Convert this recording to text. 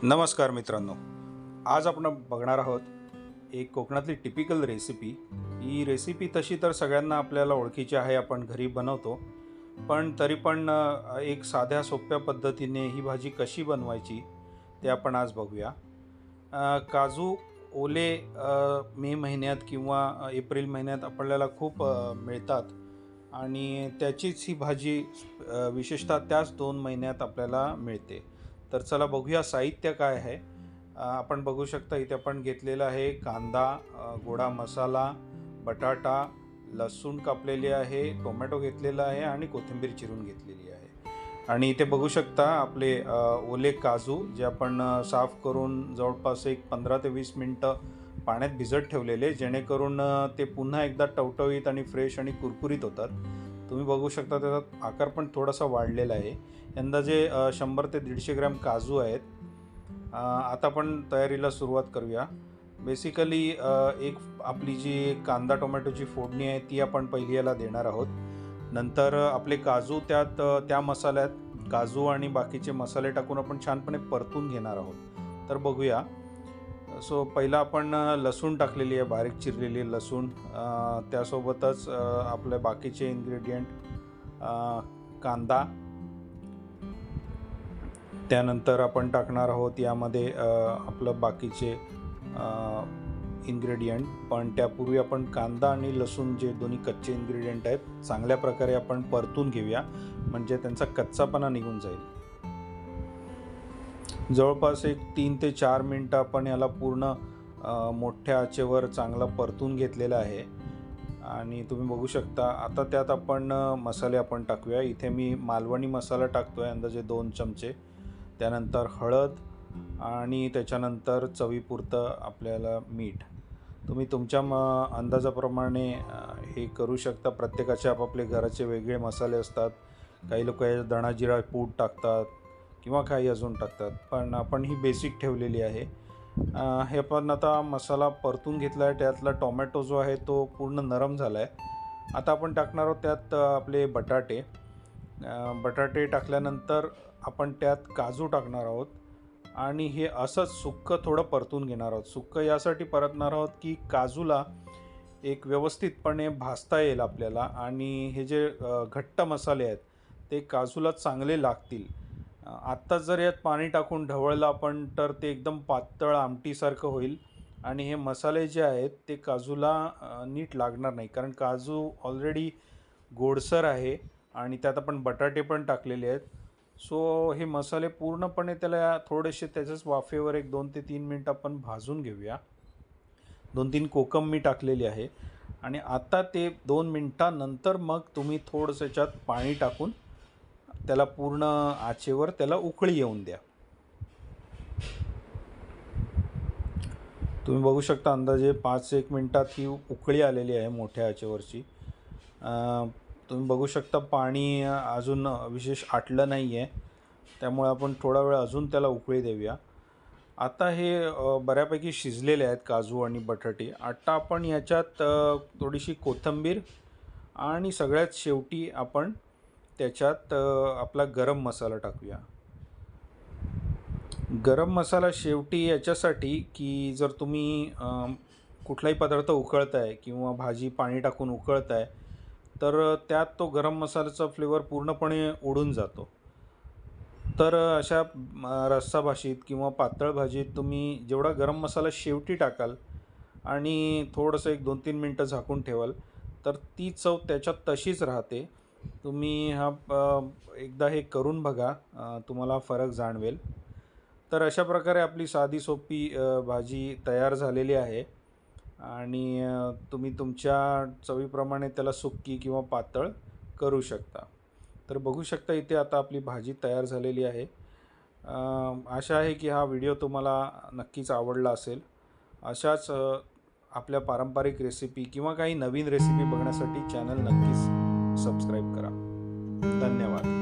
नमस्कार मित्रांनो, आज आपण बघणार आहोत एक कोकणातली टिपिकल रेसिपी। ही रेसिपी तशी तर सगळ्यांना आपल्याला ओळखीची आहे, आपण घरी बनवतो, पण तरी पण एक साध्या सोप्या पद्धतीने ही भाजी कशी बनवायची ते आपण आज बघूया। काजू ओले मे महिन्यात किंवा एप्रिल महिन्यात आपल्याला खूप मिळतात आणि त्याचीच ही भाजी विशेषतः त्याच 2 महिन्यात आपल्याला मिळते। तर चला बघूया साहित्य काय आहे। आपण बघू शकता इथे आपण घेतलेला आहे कांदा, गोडा मसाला, बटाटा, लसूण कापलेली आहे, टोमॅटो घेतलेला आहे आणि कोथिंबीर चिरून घेतलेली आहे। आणि इथे बघू शकता आपले ओले काजू जे आपण साफ करून जवळपास एक 15 ते 20 मिनिटं पाण्यात भिजत ठेवलेले, जेणेकरून ते पुन्हा एकदा टवटवीत आणि फ्रेश आणि कुरकुरीत होतात। तुम्ही बघू शकता त्याचा आकार पण थोडासा वाढलेला आहे। अंदाजे 100 ते 150 ग्रॅम काजू आहेत। आता आपण तयारीला सुरुवात करूया। बेसिकली एक आपली जी कांदा टोमॅटोची फोडणी आहे ती आपण पहिली याला देणार आहोत। नंतर आपले काजू त्यात त्या मसाल्यात काजू आणि बाकीचे मसाले टाकून आपण छानपणे परतून घेणार आहोत। तर बघूया। सो पहिला आपण लसूण टाकलेली आहे, बारीक चिरलेली लसूण, त्यासोबतच आपले बाकीचे इन्ग्रेडियंट, कांदा, त्यानंतर आपण टाकणार आहोत यामध्ये आपलं बाकीचे इन्ग्रेडियंट। पण त्यापूर्वी आपण कांदा आणि लसूण जे दोन्ही कच्चे इन्ग्रेडियंट आहेत चांगल्या प्रकारे आपण परतून घेऊया, म्हणजे त्यांचा कच्चापणा निघून जाईल। जवळपास एक 3 ते 4 मिनिटं आपण याला पूर्ण मोठ्या आचेवर चांगलं परतून घेतलेलं आहे। आणि तुम्ही बघू शकता आता त्यात आपण मसाले आपण टाकूया। इथे मी मालवणी मसाला टाकतोय अंदाजे 2 चमचे, त्यानंतर हळद आणि त्याच्यानंतर चवीपुरतं आपल्याला मीठ। तुम्ही तुमच्या अंदाजाप्रमाणे हे करू शकता। प्रत्येकाचे आपापले घराचे वेगळे मसाले असतात, काही लोक धणा जिरा पूड टाकतात किंवा काही अजून टाकतात, पण आपण ही बेसिक ठेवलेली आहे। हे आपण आता मसाला परतून घेतला आहे, त्यातला टोमॅटो जो आहे तो पूर्ण नरम झाला आहे। आता आपण टाकणार आहोत त्यात आपले बटाटे। बटाटे टाकल्यानंतर आपण त्यात काजू टाकणार आहोत आणि हे असंच सुक्कं थोडं परतून घेणार आहोत। सुक्कं यासाठी परतणार आहोत की काजूला एक व्यवस्थितपणे भाजता येईल आपल्याला, आणि हे जे घट्ट मसाले आहेत ते काजूला चांगले लागतील। आत्ताच जर यात पाणी टाकून ढवळलं आपण तर ते एकदम पातळ आमटीसारखं होईल आणि हे मसाले जे आहेत ते काजूला नीट लागणार नाही, कारण काजू ऑलरेडी गोडसर आहे आणि त्यात आपण बटाटे पण टाकलेले आहेत। सो हे मसाले पूर्णपणे त्याला थोडेसे त्याच्याच वाफेवर एक 2 ते 3 मिनिटं आपण भाजून घेऊया। 2-3 कोकम मी टाकलेली आहे आणि आता ते 2 मिनिटांनंतर मग तुम्ही थोडंसं याच्यात पाणी टाकून त्याला पूर्ण आचेवर त्याला उकळी येऊन द्या। तुम्ही बघू शकता अंदाजे 5-1 मिनिटात ही उकळी आलेली आहे मोठ्या आचेवरची। तुम्ही बघू शकता पाणी अजून विशेष आटलं नाही आहे, त्यामुळे आपण थोडा वेळ अजून त्याला उकळी देऊया। आता हे बऱ्यापैकी शिजलेले आहेत काजू आणि बटाटे। आता आपण याच्यात थोडीशी कोथिंबीर आणि सगळ्यात शेवटी आपण त्याच्यात आपला गरम मसाला टाकूया। गरम मसाला शेवटी याच्यासाठी की जर तुम्ही कुठलाही पदार्थ उकळताय किंवा भाजी पाणी टाकून उकळताय तर त्यात तो गरम मसाल्याचा फ्लेवर पूर्णपणे उडून जातो। तर अशा रस्सा भाजीत किंवा पातळ भाजीत तुम्ही जेवढा गरम मसाला शेवटी टाकाल आणि थोडंसं एक 2-3 मिनिटं झाकून ठेवाल तर ती चव त्याच्यात तशीच राहते। तुम्ही एकदा हे करून बघा, तुम्हाला फरक जाणवेल। तर अशा प्रकारे आपली साधी सोपी भाजी तयार झालेली आहे आणि तुम्ही तुमच्या चवीप्रमाणे त्याला सुक्की किंवा पातळ करू शकता। तर बघू शकता इथे आता आपली भाजी तयार झालेली आहे। आशा आहे की हा व्हिडिओ तुम्हाला नक्कीच आवडला असेल। अशाच आपल्या पारंपरिक रेसिपी किंवा काही नवीन रेसिपी बघण्यासाठी चॅनल नक्कीच सबस्क्राईब करा। धन्यवाद।